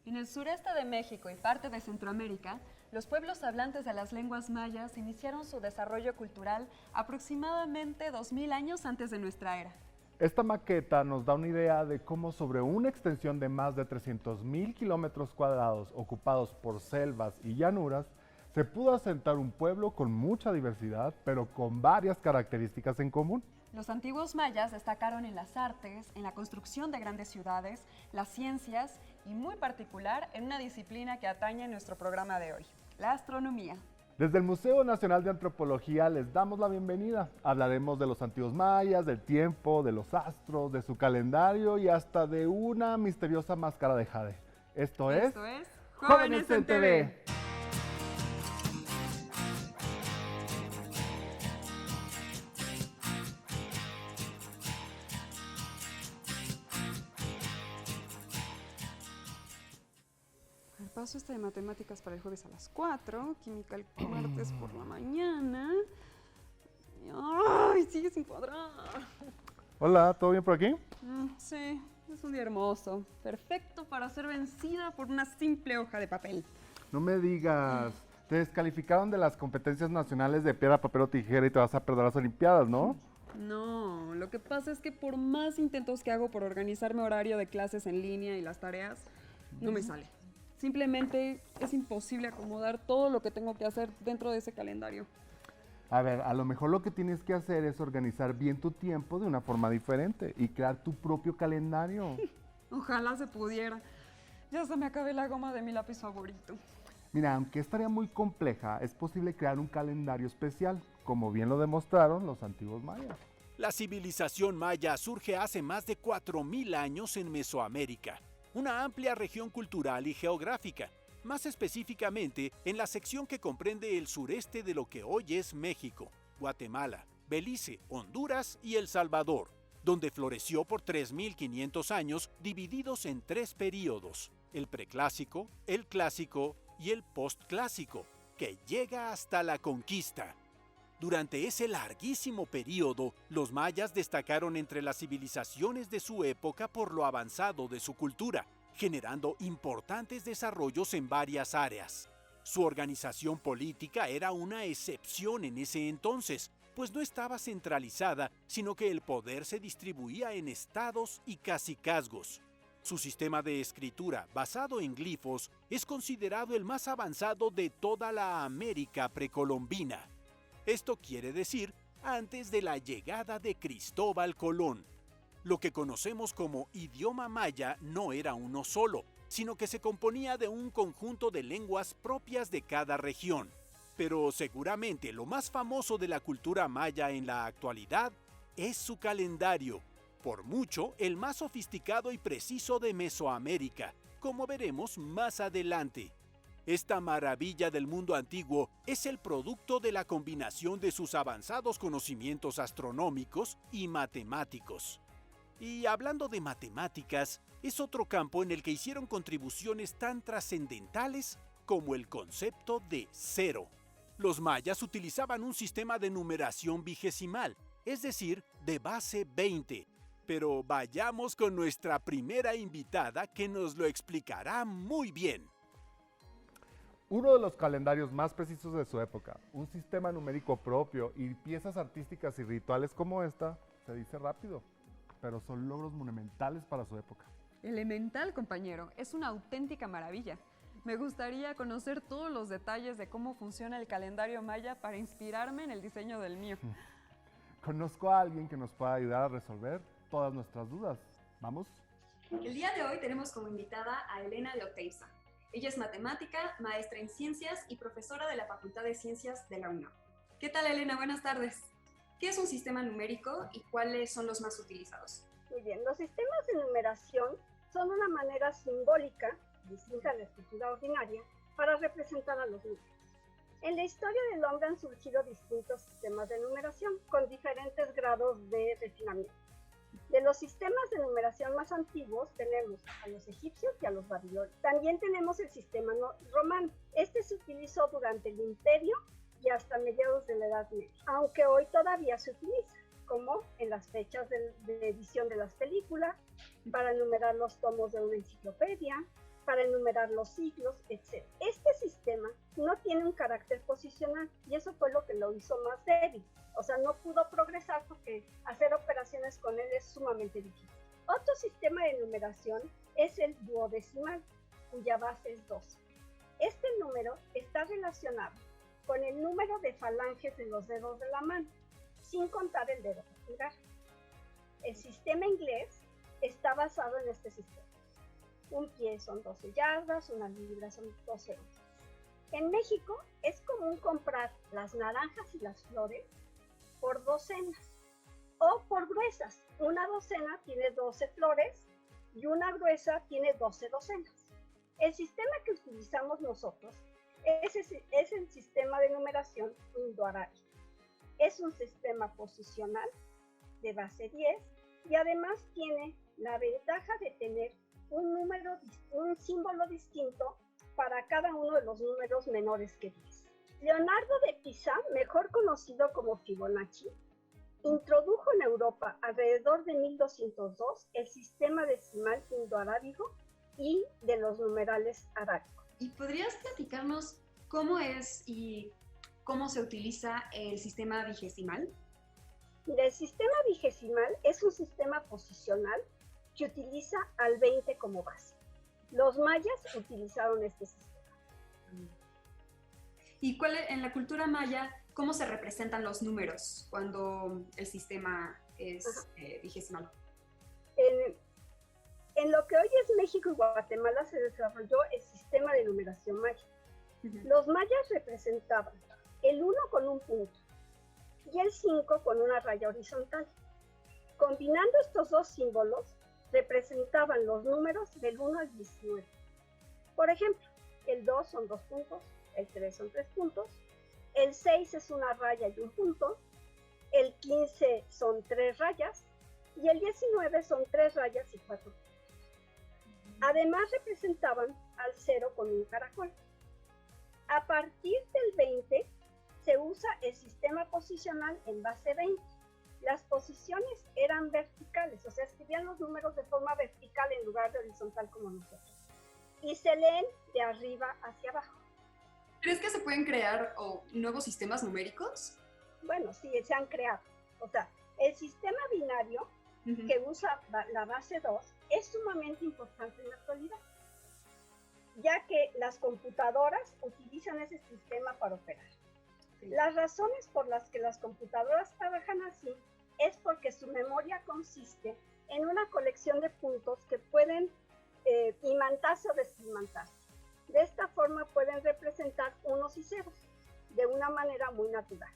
En el sureste de México y parte de Centroamérica, los pueblos hablantes de las lenguas mayas iniciaron su desarrollo cultural aproximadamente 2000 años antes de nuestra era. Esta maqueta nos da una idea de cómo sobre una extensión de más de 300.000 kilómetros cuadrados ocupados por selvas y llanuras, se pudo asentar un pueblo con mucha diversidad, pero con varias características en común. Los antiguos mayas destacaron en las artes, en la construcción de grandes ciudades, las ciencias y muy particular en una disciplina que atañe a nuestro programa de hoy, la astronomía. Desde el Museo Nacional de Antropología les damos la bienvenida. Hablaremos de los antiguos mayas, del tiempo, de los astros, de su calendario y hasta de una misteriosa máscara de jade. Esto es Jóvenes en TV. Paso este de matemáticas para el jueves a las 4, química el martes por la mañana. ¡Ay, sigue sin cuadrar! Hola, ¿todo bien por aquí? Sí, es un día hermoso. Perfecto para ser vencida por una simple hoja de papel. No me digas, te descalificaron de las competencias nacionales de piedra, papel o tijera y te vas a perder las olimpiadas, ¿no? No, lo que pasa es que por más intentos que hago por organizar mi horario de clases en línea y las tareas, no me sale. Simplemente es imposible acomodar todo lo que tengo que hacer dentro de ese calendario. A ver, a lo mejor lo que tienes que hacer es organizar bien tu tiempo de una forma diferente y crear tu propio calendario. Ojalá se pudiera. Ya se me acabé la goma de mi lápiz favorito. Mira, aunque es tarea muy compleja, es posible crear un calendario especial, como bien lo demostraron los antiguos mayas. La civilización maya surge hace más de 4000 años en Mesoamérica, una amplia región cultural y geográfica, más específicamente en la sección que comprende el sureste de lo que hoy es México, Guatemala, Belice, Honduras y El Salvador, donde floreció por 3500 años divididos en 3 períodos, el preclásico, el clásico y el postclásico, que llega hasta la conquista. Durante ese larguísimo período, los mayas destacaron entre las civilizaciones de su época por lo avanzado de su cultura, generando importantes desarrollos en varias áreas. Su organización política era una excepción en ese entonces, pues no estaba centralizada, sino que el poder se distribuía en estados y cacicazgos. Su sistema de escritura, basado en glifos, es considerado el más avanzado de toda la América precolombina. Esto quiere decir antes de la llegada de Cristóbal Colón. Lo que conocemos como idioma maya no era uno solo, sino que se componía de un conjunto de lenguas propias de cada región. Pero seguramente lo más famoso de la cultura maya en la actualidad es su calendario, por mucho el más sofisticado y preciso de Mesoamérica, como veremos más adelante. Esta maravilla del mundo antiguo es el producto de la combinación de sus avanzados conocimientos astronómicos y matemáticos. Y hablando de matemáticas, es otro campo en el que hicieron contribuciones tan trascendentales como el concepto de cero. Los mayas utilizaban un sistema de numeración vigesimal, es decir, de base 20. Pero vayamos con nuestra primera invitada que nos lo explicará muy bien. Uno de los calendarios más precisos de su época, un sistema numérico propio y piezas artísticas y rituales como esta, se dice rápido, pero son logros monumentales para su época. Elemental, compañero, es una auténtica maravilla. Me gustaría conocer todos los detalles de cómo funciona el calendario maya para inspirarme en el diseño del mío. Conozco a alguien que nos pueda ayudar a resolver todas nuestras dudas. ¿Vamos? El día de hoy tenemos como invitada a Elena de Oteiza. Ella es matemática, maestra en ciencias y profesora de la Facultad de Ciencias de la UNAM. ¿Qué tal, Elena? Buenas tardes. ¿Qué es un sistema numérico y cuáles son los más utilizados? Muy bien, los sistemas de numeración son una manera simbólica, distinta a la escritura ordinaria, para representar a los números. En la historia del hombre han surgido distintos sistemas de numeración con diferentes grados de refinamiento. De los sistemas de numeración más antiguos tenemos a los egipcios y a los babilonios. También tenemos el sistema romano. Este se utilizó durante el Imperio y hasta mediados de la Edad Media, aunque hoy todavía se utiliza, como en las fechas de edición de las películas, para numerar los tomos de una enciclopedia, para enumerar los siglos, etc. Este sistema no tiene un carácter posicional y eso fue lo que lo hizo más débil. O sea, no pudo progresar porque hacer operaciones con él es sumamente difícil. Otro sistema de numeración es el duodecimal, cuya base es 12. Este número está relacionado con el número de falanges de los dedos de la mano, sin contar el dedo pulgar. El sistema inglés está basado en este sistema. Un pie son 12 yardas, una libra son 12 onzas. En México es común comprar las naranjas y las flores por docenas o por gruesas. Una docena tiene 12 flores y una gruesa tiene 12 docenas. El sistema que utilizamos nosotros es el sistema de numeración indoarábico. Es un sistema posicional de base 10 y además tiene la ventaja de tener un símbolo distinto para cada uno de los números menores que 10. Leonardo de Pisa, mejor conocido como Fibonacci, introdujo en Europa alrededor de 1202 el sistema decimal indoarábigo y de los numerales arábicos. ¿Y podrías platicarnos cómo es y cómo se utiliza el sistema vigesimal? El sistema vigesimal es un sistema posicional que utiliza al 20 como base. Los mayas utilizaron este sistema. ¿Y en la cultura maya, cómo se representan los números cuando el sistema es vigesimal? En lo que hoy es México y Guatemala se desarrolló el sistema de numeración maya. Los mayas representaban el 1 con un punto y el 5 con una raya horizontal. Combinando estos dos símbolos, representaban los números del 1 al 19. Por ejemplo, el 2 son 2 puntos, el 3 son 3 puntos, el 6 es una raya y un punto, el 15 son 3 rayas y el 19 son 3 rayas y 4 puntos. Además representaban al 0 con un caracol. A partir del 20 se usa el sistema posicional en base 20. Las posiciones eran verticales, o sea, escribían los números de forma vertical en lugar de horizontal como nosotros. Y se leen de arriba hacia abajo. ¿Crees que se pueden crear nuevos sistemas numéricos? Bueno, sí, se han creado. O sea, el sistema binario que usa la base 2 es sumamente importante en la actualidad, ya que las computadoras utilizan ese sistema para operar. Las razones por las que las computadoras trabajan así es porque su memoria consiste en una colección de puntos que pueden imantarse o desimantarse. De esta forma pueden representar unos y ceros de una manera muy natural.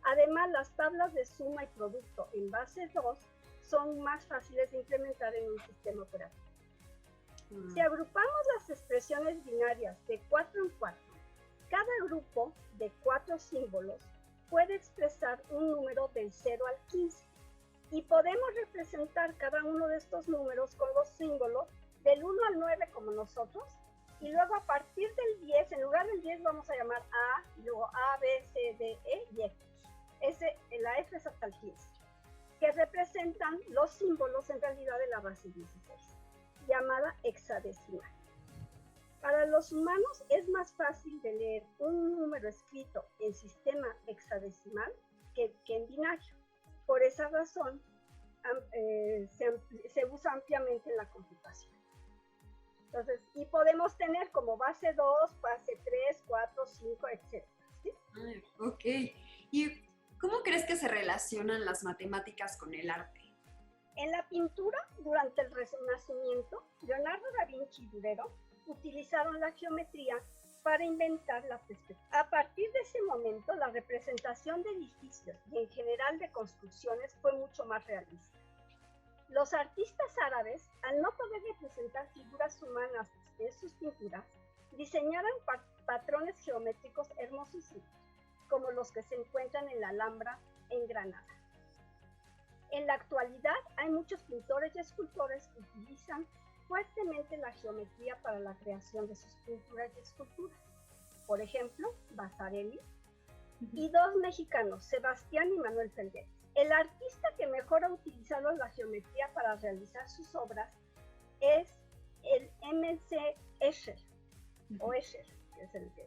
Además, las tablas de suma y producto en base 2 son más fáciles de implementar en un sistema operativo. Si agrupamos las expresiones binarias de 4 en 4, cada grupo de 4 símbolos puede expresar un número del 0 al 15 y podemos representar cada uno de estos números con los símbolos del 1 al 9 como nosotros y luego a partir del 10, en lugar del 10 vamos a llamar A, y luego A, B, C, D, E y F. La F es hasta el 15, que representan los símbolos en realidad de la base 16, llamada hexadecimal. Para los humanos es más fácil de leer un número escrito en sistema hexadecimal que en binario. Por esa razón se usa ampliamente en la computación. Entonces, y podemos tener como base 2, base 3, 4, 5, etc. ¿Sí? Ok. ¿Y cómo crees que se relacionan las matemáticas con el arte? En la pintura, durante el Renacimiento, Leonardo da Vinci y Durero utilizaron la geometría para inventar la perspectiva. A partir de ese momento, la representación de edificios y en general de construcciones fue mucho más realista. Los artistas árabes, al no poder representar figuras humanas en sus pinturas, diseñaron patrones geométricos hermosísimos, como los que se encuentran en la Alhambra en Granada. En la actualidad, hay muchos pintores y escultores que utilizan fuertemente la geometría para la creación de sus pinturas y esculturas. Por ejemplo, Vasarely y dos mexicanos, Sebastián y Manuel Felgueres. El artista que mejor ha utilizado la geometría para realizar sus obras es el M.C. Escher, o Escher, que es el que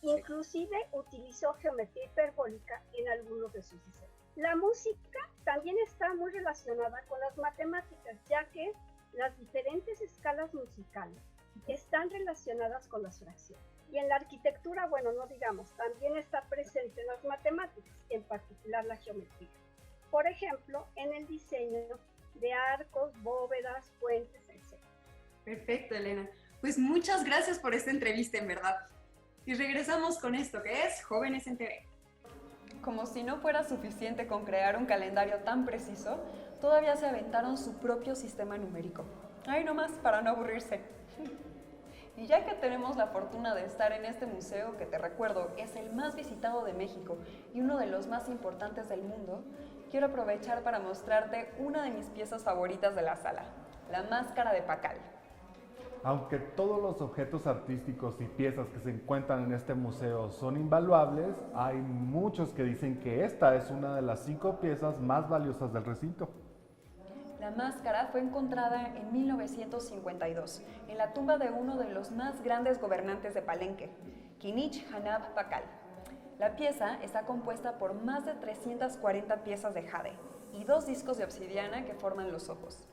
inclusive utilizó geometría hiperbólica en algunos de sus diseños. La música también está muy relacionada con las matemáticas, ya que las diferentes escalas musicales están relacionadas con las fracciones. Y en la arquitectura, bueno, no digamos, también está presente en las matemáticas, en particular la geometría. Por ejemplo, en el diseño de arcos, bóvedas, puentes, etc. Perfecto, Elena. Pues muchas gracias por esta entrevista, en verdad. Y regresamos con esto que es Jóvenes en TV. Como si no fuera suficiente con crear un calendario tan preciso, todavía se aventaron su propio sistema numérico. Ahí nomás, para no aburrirse. Y ya que tenemos la fortuna de estar en este museo, que te recuerdo es el más visitado de México y uno de los más importantes del mundo, quiero aprovechar para mostrarte una de mis piezas favoritas de la sala, la máscara de Pakal. Aunque todos los objetos artísticos y piezas que se encuentran en este museo son invaluables, hay muchos que dicen que esta es una de las 5 piezas más valiosas del recinto. La máscara fue encontrada en 1952 en la tumba de uno de los más grandes gobernantes de Palenque, Kinich Hanab Pakal. La pieza está compuesta por más de 340 piezas de jade y 2 discos de obsidiana que forman los ojos.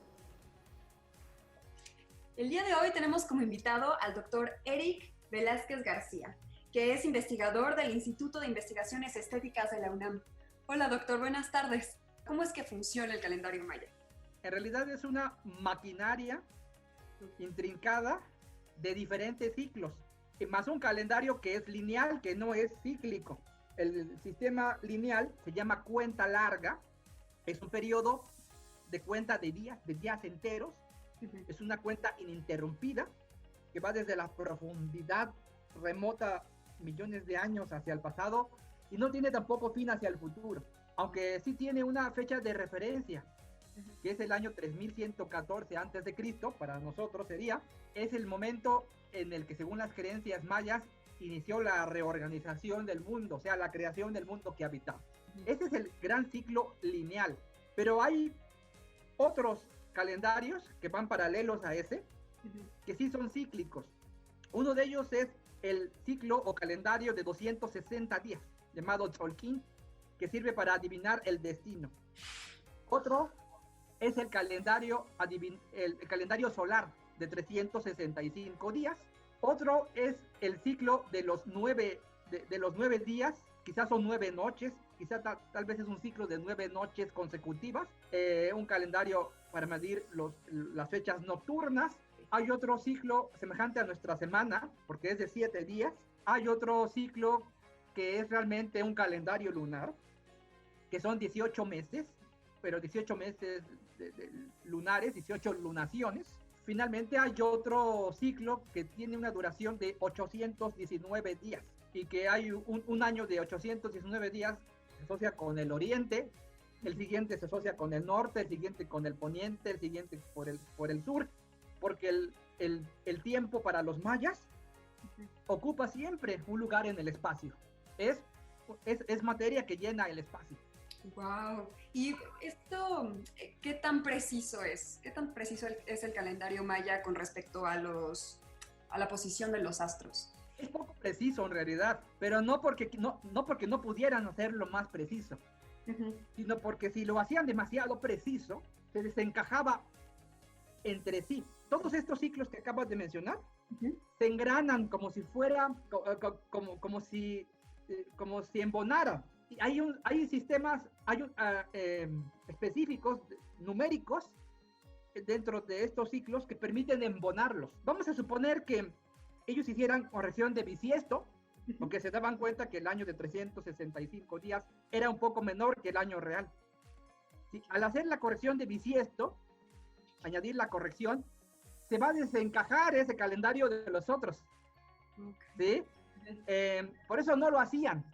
El día de hoy tenemos como invitado al doctor Eric Velázquez García, que es investigador del Instituto de Investigaciones Estéticas de la UNAM. Hola doctor, buenas tardes. ¿Cómo es que funciona el calendario maya? En realidad es una maquinaria intrincada de diferentes ciclos, y más un calendario que es lineal, que no es cíclico. El sistema lineal se llama cuenta larga, es un periodo de cuenta de días enteros. Es una cuenta ininterrumpida que va desde la profundidad remota millones de años hacia el pasado y no tiene tampoco fin hacia el futuro, aunque sí tiene una fecha de referencia, que es el año 3114 antes de Cristo, para nosotros es el momento en el que, según las creencias mayas, inició la reorganización del mundo, o sea, la creación del mundo que habitamos. Ese es el gran ciclo lineal, pero hay otros calendarios que van paralelos a ese, que sí son cíclicos. Uno de ellos es el ciclo o calendario de 260 días, llamado Tzolk'in, que sirve para adivinar el destino. Otro es el calendario solar de 365 días. Otro es el ciclo de los 9 días, quizás son 9 noches, quizás tal vez es un ciclo de 9 noches consecutivas, un calendario para medir las fechas nocturnas. Hay otro ciclo semejante a nuestra semana, porque es de 7 días. Hay otro ciclo que es realmente un calendario lunar, que son 18 meses, pero 18 meses lunares, 18 lunaciones. Finalmente hay otro ciclo que tiene una duración de 819 días, y que hay un año de 819 días se asocia con el oriente, el siguiente se asocia con el norte, el siguiente con el poniente, el siguiente por el sur, porque el tiempo para los mayas ocupa siempre un lugar en el espacio. Es materia que llena el espacio. Wow. ¿Y esto qué tan preciso es? ¿Qué tan preciso es el calendario maya con respecto a la posición de los astros? Es poco preciso en realidad, pero no porque no pudieran hacerlo más preciso, sino porque si lo hacían demasiado preciso, se desencajaba entre sí. Todos estos ciclos que acabas de mencionar se engranan como si fuera, como si embonaran. Y hay sistemas específicos, numéricos, dentro de estos ciclos que permiten embonarlos. Vamos a suponer que ellos hicieran corrección de bisiesto, porque se daban cuenta que el año de 365 días era un poco menor que el año real. ¿Sí? Al hacer la corrección de bisiesto, añadir la corrección, se va a desencajar ese calendario de los otros. ¿Sí? Por eso no lo hacían.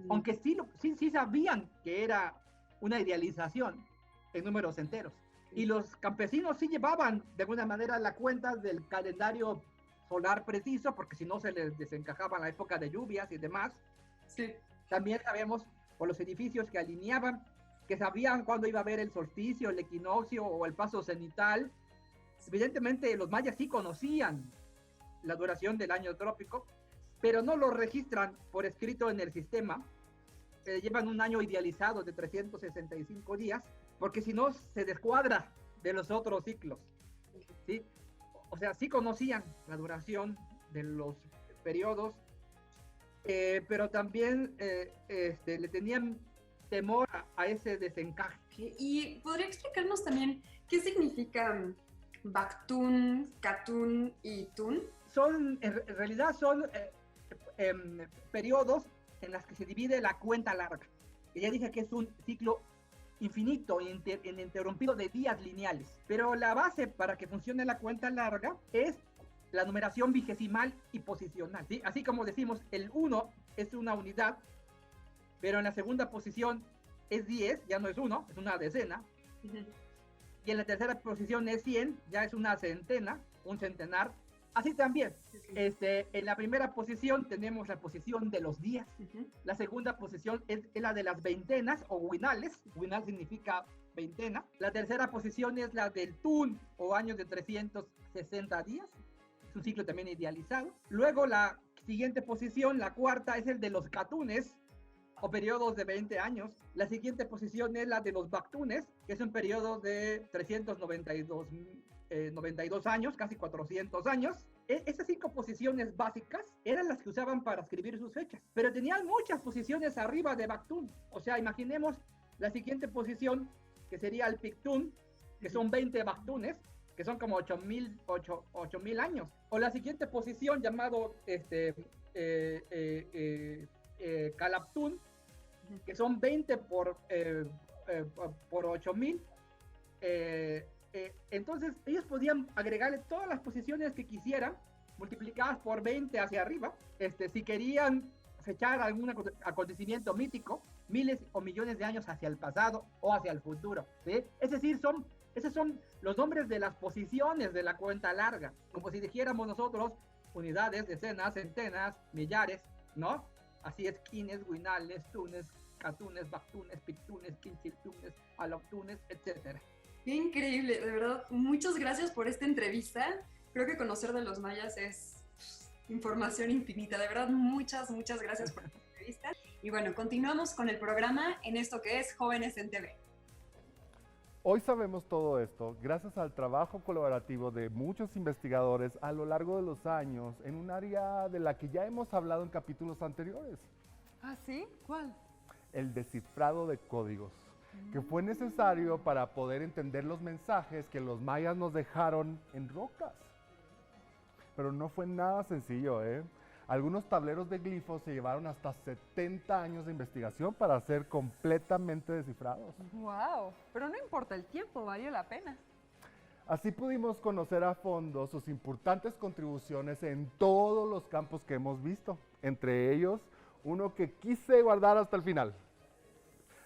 Aunque sí sabían que era una idealización en números enteros. Y los campesinos sí llevaban de alguna manera la cuenta del calendario solar preciso, porque si no se les desencajaba la época de lluvias y demás. Sí. También sabemos por los edificios que alineaban, que sabían cuándo iba a haber el solsticio, el equinoccio o el paso cenital. Evidentemente los mayas sí conocían la duración del año trópico, pero no lo registran por escrito en el sistema. Llevan un año idealizado de 365 días, porque si no se descuadra de los otros ciclos, ¿sí? O sea, sí conocían la duración de los periodos, pero también le tenían temor a ese desencaje. ¿Y podría explicarnos también qué significan Baktun, Katun y Tun? En realidad son periodos en los que se divide la cuenta larga. Y ya dije que es un ciclo infinito, ininterrumpido de días lineales. Pero la base para que funcione la cuenta larga es la numeración vigesimal y posicional, ¿sí? Así como decimos, el 1 es una unidad, pero en la segunda posición es 10, ya no es 1, es una decena. Y en la tercera posición es 100, ya es una centena, un centenar. Así también, en la primera posición tenemos la posición de los días. La segunda posición es la de las veintenas o winales. Winal significa veintena. La tercera posición es la del tun o años de 360 días. Es un ciclo también idealizado. Luego la siguiente posición, la cuarta, es el de los catunes o periodos de 20 años. La siguiente posición es la de los bactunes, que es un periodo de 392 años, casi 400 años. Esas 5 posiciones básicas eran las que usaban para escribir sus fechas, pero tenían muchas posiciones arriba de Baktun. O sea, imaginemos la siguiente posición, que sería el Pictun, que son 20 Baktunes, que son como 8,000 años. O la siguiente posición llamado Kalaptun, que son 20 por 8,000. Entonces ellos podían agregarle todas las posiciones que quisieran, multiplicadas por 20 hacia arriba, si querían fechar algún acontecimiento mítico, miles o millones de años hacia el pasado o hacia el futuro, ¿sí? Es decir, esos son los nombres de las posiciones de la cuenta larga, como si dijéramos nosotros unidades, decenas, centenas, millares, ¿no? Así es, quines, winales, tunes, catunes, bactunes, pictunes, quintiltunes, aloctunes, etcétera. Qué increíble, de verdad. Muchas gracias por esta entrevista. Creo que conocer de los mayas es información infinita. De verdad, muchas gracias por esta entrevista. Y bueno, continuamos con el programa en esto que es Jóvenes en TV. Hoy sabemos todo esto gracias al trabajo colaborativo de muchos investigadores a lo largo de los años en un área de la que ya hemos hablado en capítulos anteriores. ¿Ah, sí? ¿Cuál? El descifrado de códigos, que fue necesario para poder entender los mensajes que los mayas nos dejaron en rocas. Pero no fue nada sencillo, ¿eh? Algunos tableros de glifos se llevaron hasta 70 años de investigación para ser completamente descifrados. ¡Wow! Pero no importa el tiempo, valió la pena. Así pudimos conocer a fondo sus importantes contribuciones en todos los campos que hemos visto. Entre ellos, uno que quise guardar hasta el final.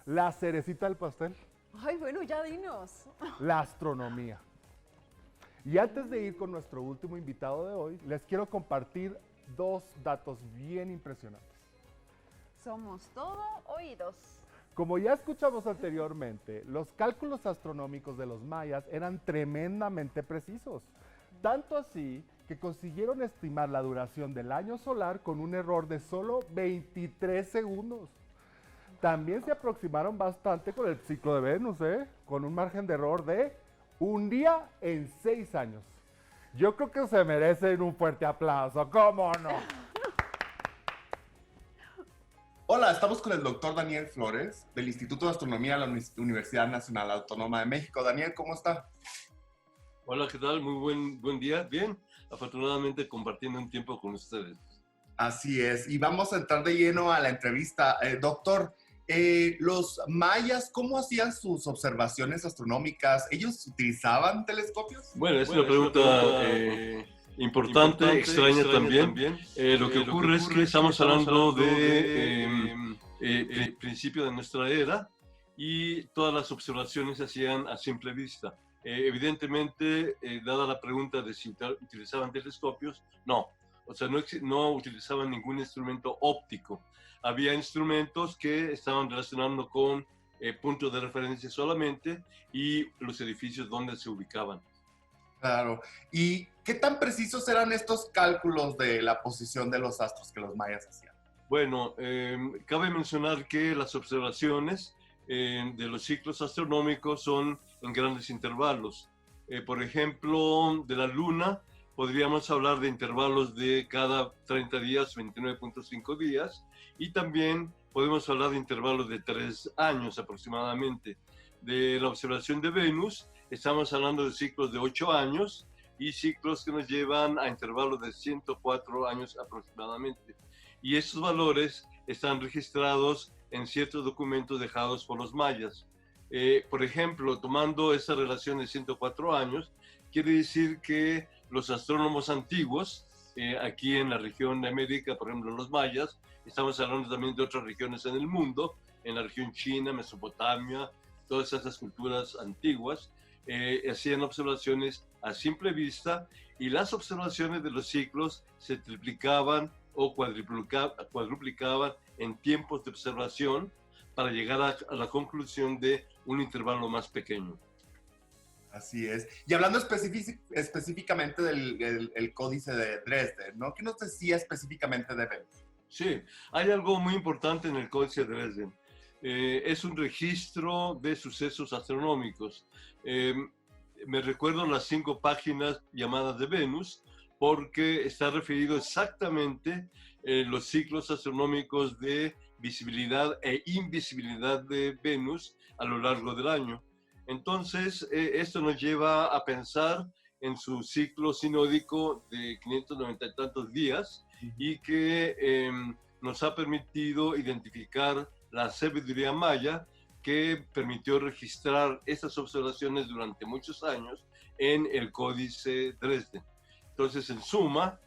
La cerecita del pastel. Ay, bueno, ya dinos. La astronomía. Y antes de ir con nuestro último invitado de hoy, les quiero compartir 2 datos bien impresionantes. Somos todo oídos. Como ya escuchamos anteriormente, los cálculos astronómicos de los mayas eran tremendamente precisos. Tanto así que consiguieron estimar la duración del año solar con un error de solo 23 segundos. También se aproximaron bastante con el ciclo de Venus, con un margen de error de 1 día en 6 años. Yo creo que se merecen un fuerte aplauso, ¿cómo no? Hola, estamos con el doctor Daniel Flores, del Instituto de Astronomía de la Universidad Nacional Autónoma de México. Daniel, ¿cómo está? Hola, ¿qué tal? Muy buen día. Bien, afortunadamente compartiendo un tiempo con ustedes. Así es, y vamos a entrar de lleno a la entrevista. Doctor, los mayas, ¿cómo hacían sus observaciones astronómicas? ¿Ellos utilizaban telescopios? Bueno, es una pregunta importante, extraña también. Lo que ocurre es que estamos hablando de principio de nuestra era y todas las observaciones se hacían a simple vista. Evidentemente, dada la pregunta de si utilizaban telescopios, no. O sea, no utilizaban ningún instrumento óptico. Había instrumentos que estaban relacionando con puntos de referencia solamente y los edificios donde se ubicaban. Claro. ¿Y qué tan precisos eran estos cálculos de la posición de los astros que los mayas hacían? Bueno, cabe mencionar que las observaciones de los ciclos astronómicos son en grandes intervalos. Por ejemplo, de la Luna podríamos hablar de intervalos de cada 30 días, 29.5 días, y también podemos hablar de intervalos de 3 años aproximadamente. De la observación de Venus, estamos hablando de ciclos de 8 años y ciclos que nos llevan a intervalos de 104 años aproximadamente. Y estos valores están registrados en ciertos documentos dejados por los mayas. Por ejemplo, tomando esa relación de 104 años, quiere decir que los astrónomos antiguos, aquí en la región de América, por ejemplo, los mayas, estamos hablando también de otras regiones en el mundo, en la región China, Mesopotamia, todas esas culturas antiguas, hacían observaciones a simple vista y las observaciones de los ciclos se triplicaban o cuadruplicaban en tiempos de observación para llegar a la conclusión de un intervalo más pequeño. Así es. Y hablando específicamente del el Códice de Dresden, ¿no? ¿Qué nos decía específicamente de Venus? Sí, hay algo muy importante en el Códice de Dresden. Es un registro de sucesos astronómicos. Me recuerdo las 5 páginas llamadas de Venus, porque está referido exactamente los ciclos astronómicos de visibilidad e invisibilidad de Venus a lo largo del año. Entonces, esto nos lleva a pensar en su ciclo sinódico de 590 y tantos días y que nos ha permitido identificar la sabiduría maya que permitió registrar estas observaciones durante muchos años en el Códice Dresden. Entonces, en suma,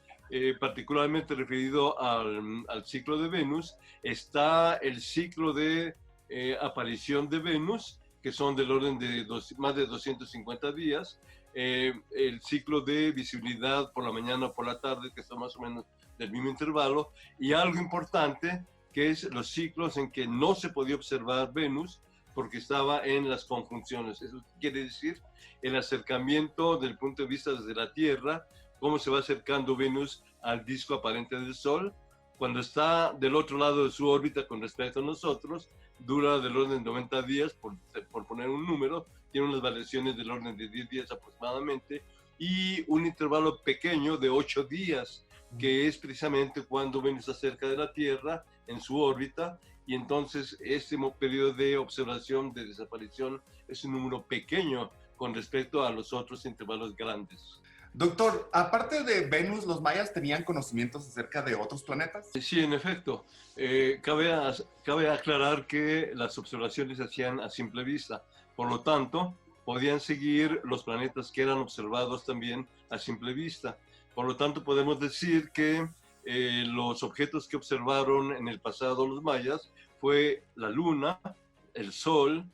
particularmente referido al ciclo de Venus, está el ciclo de aparición de Venus, que son del orden de más de 250 días, el ciclo de visibilidad por la mañana o por la tarde, que son más o menos del mismo intervalo, y algo importante, que es los ciclos en que no se podía observar Venus, porque estaba en las conjunciones. Eso quiere decir el acercamiento del punto de vista desde la Tierra, cómo se va acercando Venus al disco aparente del Sol. Cuando está del otro lado de su órbita con respecto a nosotros, dura del orden de 90 días, por poner un número, tiene unas variaciones del orden de 10 días aproximadamente, y un intervalo pequeño de 8 días, que es precisamente cuando Venus está cerca de la Tierra en su órbita, y entonces este periodo de observación, de desaparición, es un número pequeño con respecto a los otros intervalos grandes. Doctor, aparte de Venus, ¿los mayas tenían conocimientos acerca de otros planetas? Sí, en efecto. Cabe aclarar que las observaciones se hacían a simple vista. Por lo tanto, podían seguir los planetas que eran observados también a simple vista. Por lo tanto, podemos decir que los objetos que observaron en el pasado los mayas fue la Luna, el Sol,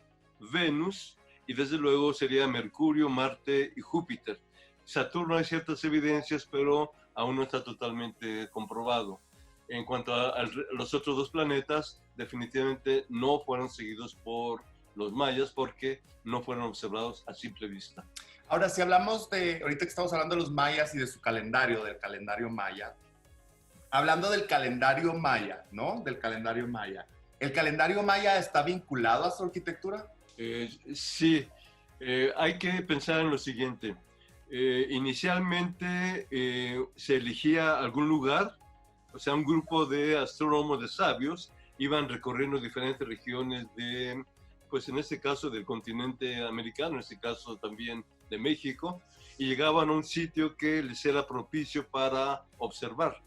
Venus y desde luego sería Mercurio, Marte y Júpiter. Saturno hay ciertas evidencias, pero aún no está totalmente comprobado. En cuanto a los otros 2 planetas, definitivamente no fueron seguidos por los mayas porque no fueron observados a simple vista. Ahora, si hablamos ahorita que estamos hablando de los mayas y de su calendario, del calendario maya, hablando del calendario maya, ¿no? Del calendario maya. ¿El calendario maya está vinculado a su arquitectura? Sí, hay que pensar en lo siguiente. Inicialmente se elegía algún lugar, o sea, un grupo de astrónomos, de sabios, iban recorriendo diferentes regiones pues en este caso del continente americano, en este caso también de México, y llegaban a un sitio que les era propicio para observar.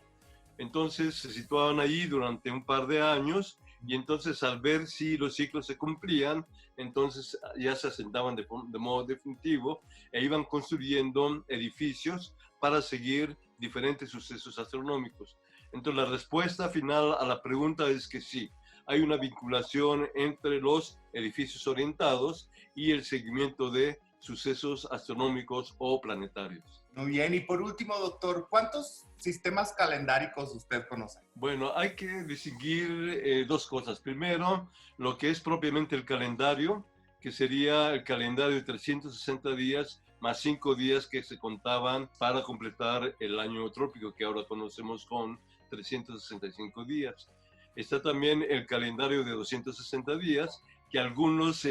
Entonces se situaban ahí durante un par de años y entonces al ver si los ciclos se cumplían, entonces ya se asentaban de modo definitivo e iban construyendo edificios para seguir diferentes sucesos astronómicos. Entonces la respuesta final a la pregunta es que sí, hay una vinculación entre los edificios orientados y el seguimiento de sucesos astronómicos o planetarios. Muy bien, y por último, doctor, ¿cuántos sistemas calendáricos usted conoce? Bueno, hay que distinguir 2 cosas. Primero, lo que es propiamente el calendario, que sería el calendario de 360 días más 5 días que se contaban para completar el año trópico que ahora conocemos con 365 días. Está también el calendario de 260 días, que algunos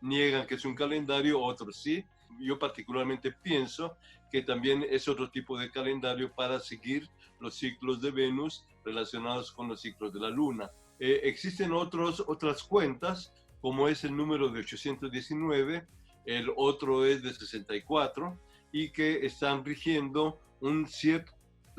niegan que es un calendario, otros sí. Yo particularmente pienso que también es otro tipo de calendario para seguir los ciclos de Venus relacionados con los ciclos de la Luna. Existen otras cuentas, como es el número de 819, el otro es de 64, y que están rigiendo un cierto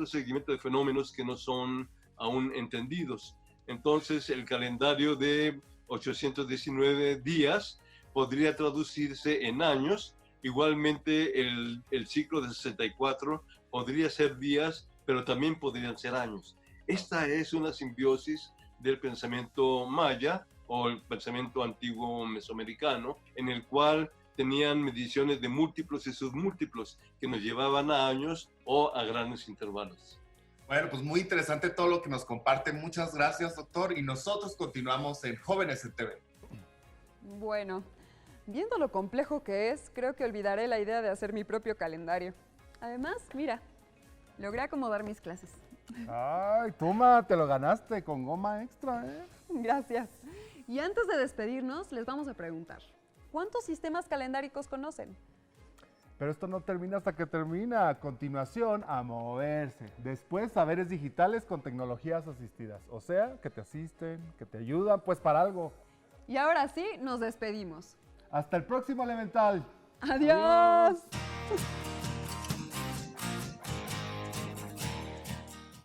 seguimiento de fenómenos que no son aún entendidos. Entonces, el calendario de 819 días podría traducirse en años. Igualmente, el ciclo de 64 podría ser días, pero también podrían ser años. Esta es una simbiosis del pensamiento maya o el pensamiento antiguo mesoamericano, en el cual tenían mediciones de múltiplos y submúltiplos que nos llevaban a años o a grandes intervalos. Bueno, pues muy interesante todo lo que nos comparte. Muchas gracias, doctor. Y nosotros continuamos en Jóvenes en TV. Bueno, viendo lo complejo que es, creo que olvidaré la idea de hacer mi propio calendario. Además, mira, logré acomodar mis clases. Ay, toma, te lo ganaste con goma extra, ¿eh? Gracias. Y antes de despedirnos, les vamos a preguntar, ¿cuántos sistemas calendáricos conocen? Pero esto no termina hasta que termina. A continuación, a moverse. Después, saberes digitales con tecnologías asistidas. O sea, que te asisten, que te ayudan, pues para algo. Y ahora sí, nos despedimos. Hasta el próximo Elemental. ¡Adiós!